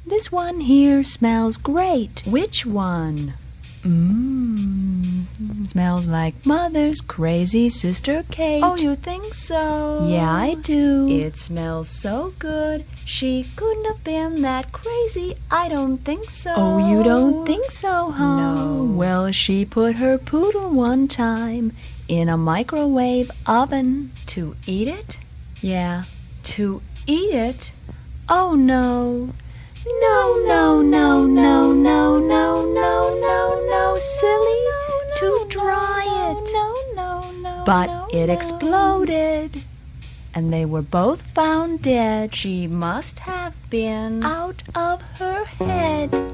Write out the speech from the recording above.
This one here smells great. Which one? Smells like Mother's crazy sister Kate. Oh, you think so? Yeah, I do. It smells so good. She couldn't have been that crazy. I don't think so. Oh, you don't think so, huh? No. Well, she put her poodle one time in a microwave oven. To eat it? Yeah, to eat it? Oh, no. No, no, no, no, no, no, no, no, no, silly. To dry it. But it exploded. And they were both found dead. She must have been out of her head.